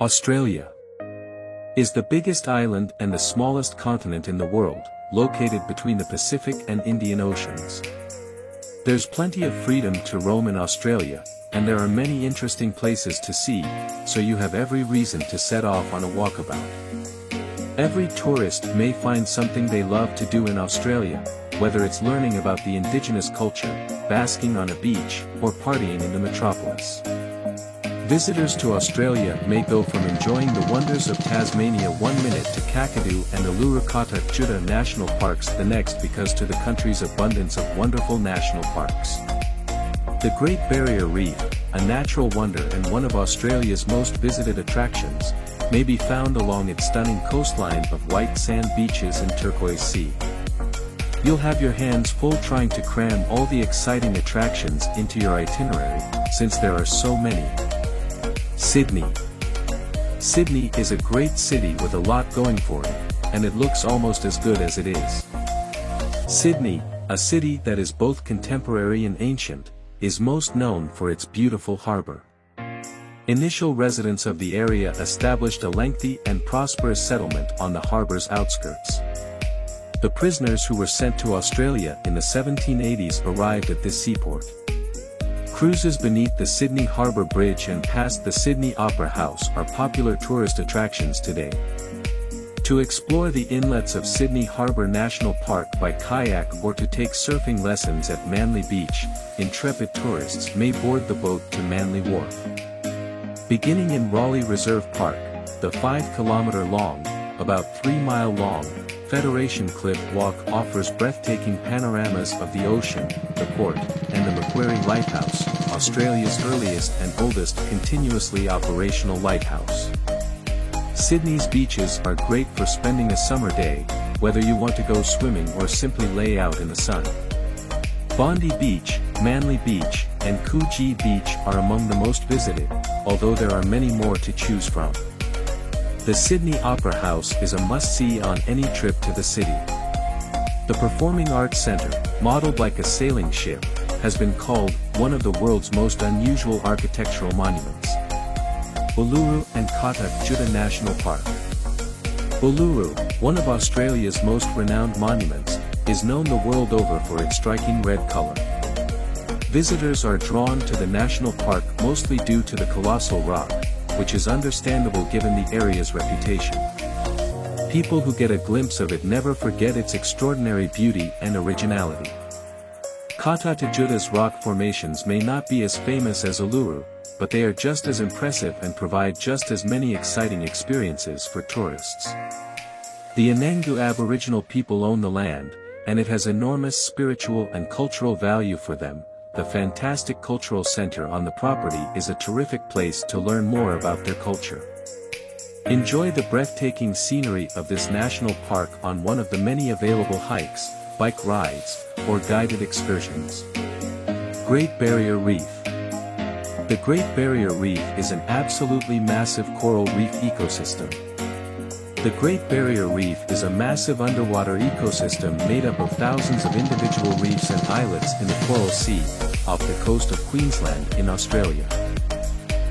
Australia is the biggest island and the smallest continent in the world, located between the Pacific and Indian Oceans. There's plenty of freedom to roam in Australia, and there are many interesting places to see, so you have every reason to set off on a walkabout. Every tourist may find something they love to do in Australia, whether it's learning about the indigenous culture, basking on a beach, or partying in the metropolis. Visitors to Australia may go from enjoying the wonders of Tasmania one minute to Kakadu and Uluru-Kata Tjuta national parks the next, because to the country's abundance of wonderful national parks. The Great Barrier Reef, a natural wonder and one of Australia's most visited attractions, may be found along its stunning coastline of white sand beaches and turquoise sea. You'll have your hands full trying to cram all the exciting attractions into your itinerary, since there are so many. Sydney. Sydney is a great city with a lot going for it, and it looks almost as good as it is. Sydney, a city that is both contemporary and ancient, is most known for its beautiful harbour. Initial residents of the area established a lengthy and prosperous settlement on the harbour's outskirts. The prisoners who were sent to Australia in the 1780s arrived at this seaport. Cruises beneath the Sydney Harbour Bridge and past the Sydney Opera House are popular tourist attractions today. To explore the inlets of Sydney Harbour National Park by kayak or to take surfing lessons at Manly Beach, intrepid tourists may board the boat to Manly Wharf. Beginning in Raleigh Reserve Park, the 5-kilometre-long, about 3-mile-long, Federation Cliff Walk offers breathtaking panoramas of the ocean, the port, and the Macquarie Lighthouse, Australia's earliest and oldest continuously operational lighthouse. Sydney's beaches are great for spending a summer day, whether you want to go swimming or simply lay out in the sun. Bondi Beach, Manly Beach, and Coogee Beach are among the most visited, although there are many more to choose from. The Sydney Opera House is a must-see on any trip to the city. The Performing Arts Centre, modeled like a sailing ship, has been called one of the world's most unusual architectural monuments. Uluru and Kata Tjuta National Park. Uluru, one of Australia's most renowned monuments, is known the world over for its striking red colour. Visitors are drawn to the national park mostly due to the colossal rock, which is understandable given the area's reputation. People who get a glimpse of it never forget its extraordinary beauty and originality. Kata Tjuta's rock formations may not be as famous as Uluru, but they are just as impressive and provide just as many exciting experiences for tourists. The Anangu Aboriginal people own the land, and it has enormous spiritual and cultural value for them. The fantastic cultural center on the property is a terrific place to learn more about their culture. Enjoy the breathtaking scenery of this national park on one of the many available hikes, bike rides, or guided excursions. Great Barrier Reef. The Great Barrier Reef is an absolutely massive coral reef ecosystem. The Great Barrier Reef is a massive underwater ecosystem made up of thousands of individual reefs and islets in the Coral Sea, off the coast of Queensland in Australia.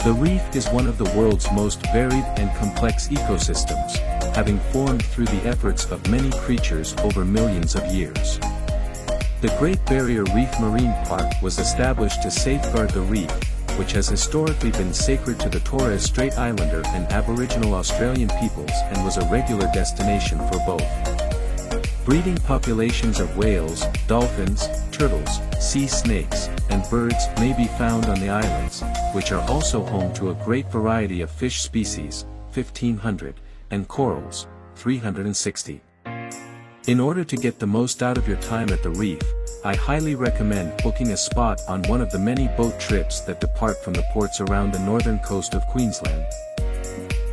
The reef is one of the world's most varied and complex ecosystems, having formed through the efforts of many creatures over millions of years. The Great Barrier Reef Marine Park was established to safeguard the reef, which has historically been sacred to the Torres Strait Islander and Aboriginal Australian peoples and was a regular destination for both. Breeding populations of whales, dolphins, turtles, sea snakes, and birds may be found on the islands, which are also home to a great variety of fish species, 1,500, and corals, 360. In order to get the most out of your time at the reef, I highly recommend booking a spot on one of the many boat trips that depart from the ports around the northern coast of Queensland.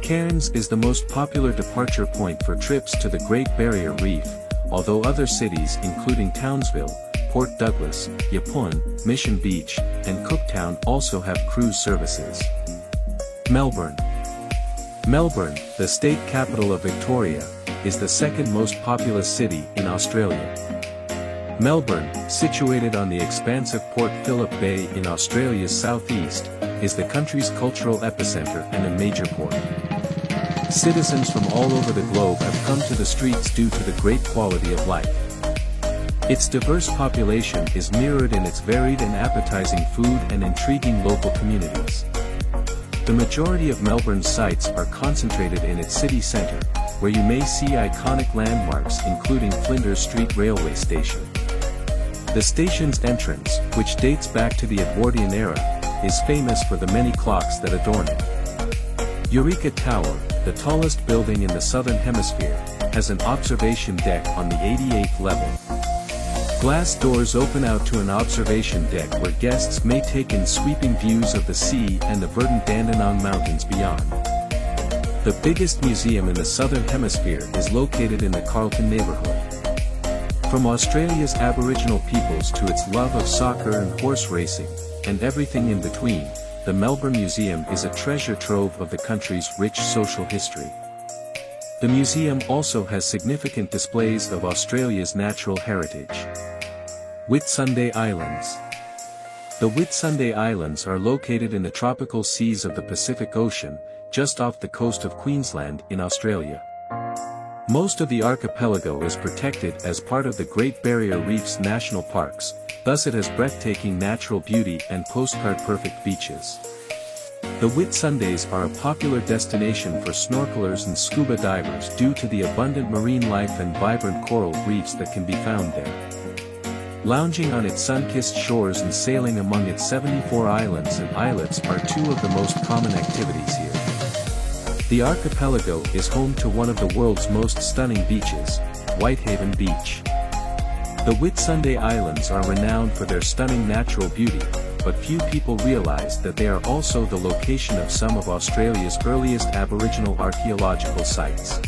Cairns is the most popular departure point for trips to the Great Barrier Reef, although other cities including Townsville, Port Douglas, Yeppoon, Mission Beach, and Cooktown also have cruise services. Melbourne. Melbourne, the state capital of Victoria, is the second most populous city in Australia. Melbourne, situated on the expansive Port Phillip Bay in Australia's southeast, is the country's cultural epicenter and a major port. Citizens from all over the globe have come to the streets due to the great quality of life. Its diverse population is mirrored in its varied and appetizing food and intriguing local communities. The majority of Melbourne's sites are concentrated in its city centre, where you may see iconic landmarks including Flinders Street Railway Station. The station's entrance, which dates back to the Edwardian era, is famous for the many clocks that adorn it. Eureka Tower, the tallest building in the southern hemisphere, has an observation deck on the 88th level. Glass doors open out to an observation deck where guests may take in sweeping views of the sea and the verdant Dandenong Mountains beyond. The biggest museum in the southern hemisphere is located in the Carlton neighbourhood. From Australia's Aboriginal peoples to its love of soccer and horse racing, and everything in between, the Melbourne Museum is a treasure trove of the country's rich social history. The museum also has significant displays of Australia's natural heritage. Whitsunday Islands. The Whitsunday Islands are located in the tropical seas of the Pacific Ocean, just off the coast of Queensland in Australia. Most of the archipelago is protected as part of the Great Barrier Reef's national parks, thus it has breathtaking natural beauty and postcard-perfect beaches. The Whitsundays are a popular destination for snorkelers and scuba divers due to the abundant marine life and vibrant coral reefs that can be found there. Lounging on its sun-kissed shores and sailing among its 74 islands and islets are two of the most common activities here. The archipelago is home to one of the world's most stunning beaches, Whitehaven Beach. The Whitsunday Islands are renowned for their stunning natural beauty, but few people realize that they are also the location of some of Australia's earliest Aboriginal archaeological sites.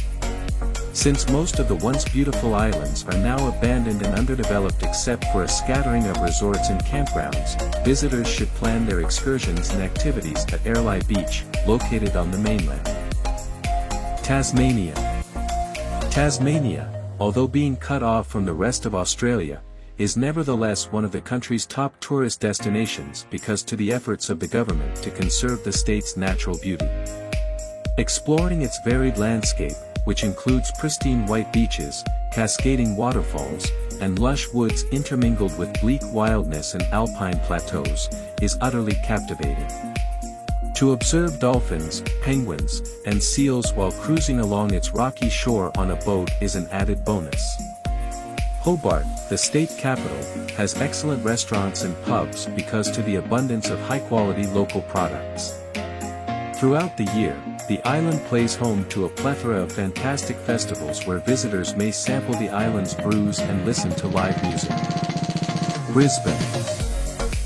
Since most of the once beautiful islands are now abandoned and underdeveloped except for a scattering of resorts and campgrounds, visitors should plan their excursions and activities at Airlie Beach, located on the mainland. Tasmania. Tasmania, although being cut off from the rest of Australia, is nevertheless one of the country's top tourist destinations because to the efforts of the government to conserve the state's natural beauty. Exploring its varied landscape, which includes pristine white beaches, cascading waterfalls, and lush woods intermingled with bleak wildness and alpine plateaus, is utterly captivating. To observe dolphins, penguins, and seals while cruising along its rocky shore on a boat is an added bonus. Hobart, the state capital, has excellent restaurants and pubs because to the abundance of high-quality local products. Throughout the year, the island plays home to a plethora of fantastic festivals where visitors may sample the island's brews and listen to live music. Brisbane.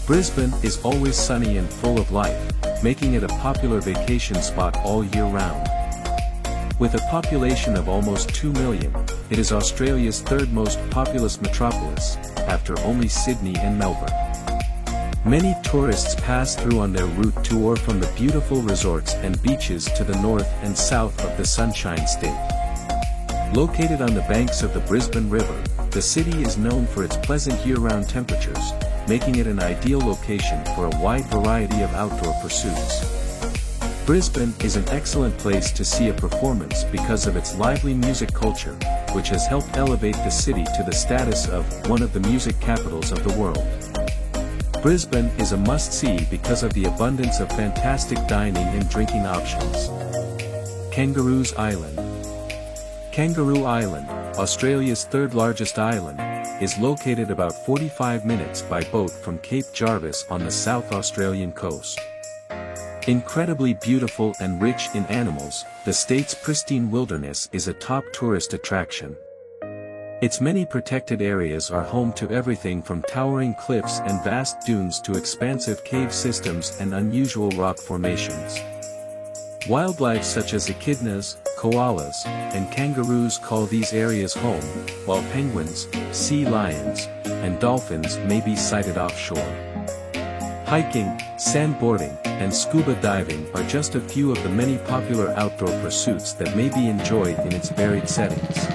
Brisbane is always sunny and full of life, making it a popular vacation spot all year round. With a population of almost 2 million, it is Australia's third most populous metropolis, after only Sydney and Melbourne. Many tourists pass through on their route to or from the beautiful resorts and beaches to the north and south of the Sunshine State. Located on the banks of the Brisbane River, the city is known for its pleasant year-round temperatures, making it an ideal location for a wide variety of outdoor pursuits. Brisbane is an excellent place to see a performance because of its lively music culture, which has helped elevate the city to the status of one of the music capitals of the world. Brisbane is a must-see because of the abundance of fantastic dining and drinking options. Kangaroos Island. Kangaroo Island, Australia's third largest island, is located about 45 minutes by boat from Cape Jarvis on the South Australian coast. Incredibly beautiful and rich in animals, the state's pristine wilderness is a top tourist attraction. Its many protected areas are home to everything from towering cliffs and vast dunes to expansive cave systems and unusual rock formations. Wildlife such as echidnas, koalas, and kangaroos call these areas home, while penguins, sea lions, and dolphins may be sighted offshore. Hiking, sandboarding, and scuba diving are just a few of the many popular outdoor pursuits that may be enjoyed in its varied settings.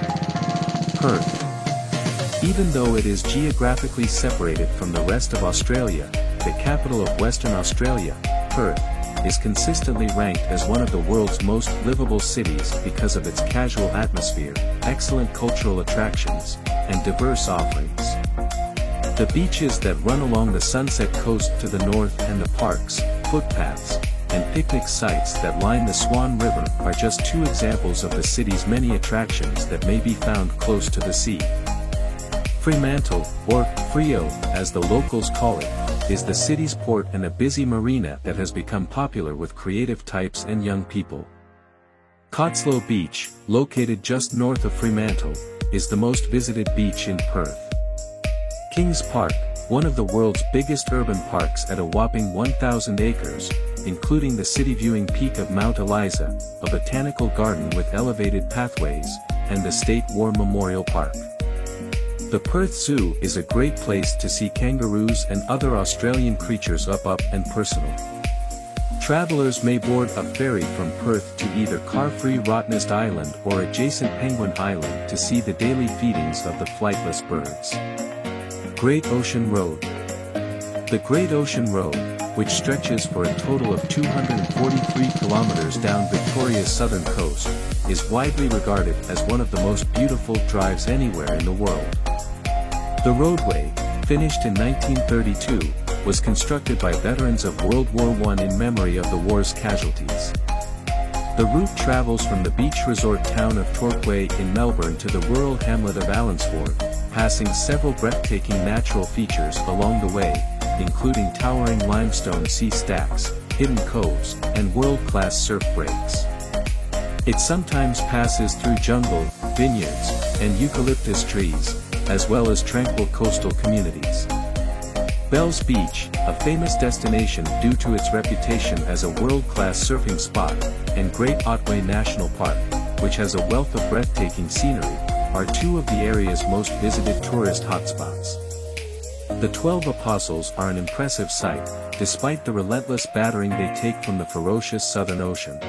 Perth. Even though it is geographically separated from the rest of Australia, the capital of Western Australia, Perth, is consistently ranked as one of the world's most livable cities because of its casual atmosphere, excellent cultural attractions, and diverse offerings. The beaches that run along the Sunset Coast to the north and the parks, footpaths, and picnic sites that line the Swan River are just two examples of the city's many attractions that may be found close to the sea. Fremantle, or Frio, as the locals call it, is the city's port and a busy marina that has become popular with creative types and young people. Cotslow Beach, located just north of Fremantle, is the most visited beach in Perth. Kings Park, one of the world's biggest urban parks at a whopping 1,000 acres, including the city-viewing peak of Mount Eliza, a botanical garden with elevated pathways, and the State War Memorial Park. The Perth Zoo is a great place to see kangaroos and other Australian creatures up and personal. Travelers may board a ferry from Perth to either car-free Rottnest Island or adjacent Penguin Island to see the daily feedings of the flightless birds. Great Ocean Road. The Great Ocean Road, which stretches for a total of 243 kilometers down Victoria's southern coast, is widely regarded as one of the most beautiful drives anywhere in the world. The roadway, finished in 1932, was constructed by veterans of World War I in memory of the war's casualties. The route travels from the beach resort town of Torquay in Melbourne to the rural hamlet of Allensford, passing several breathtaking natural features along the way, including towering limestone sea stacks, hidden coves, and world-class surf breaks. It sometimes passes through jungle, vineyards, and eucalyptus trees, as well as tranquil coastal communities. Bells Beach, a famous destination due to its reputation as a world-class surfing spot, and Great Otway National Park, which has a wealth of breathtaking scenery, are two of the area's most visited tourist hotspots. The 12 Apostles are an impressive sight, despite the relentless battering they take from the ferocious Southern Ocean.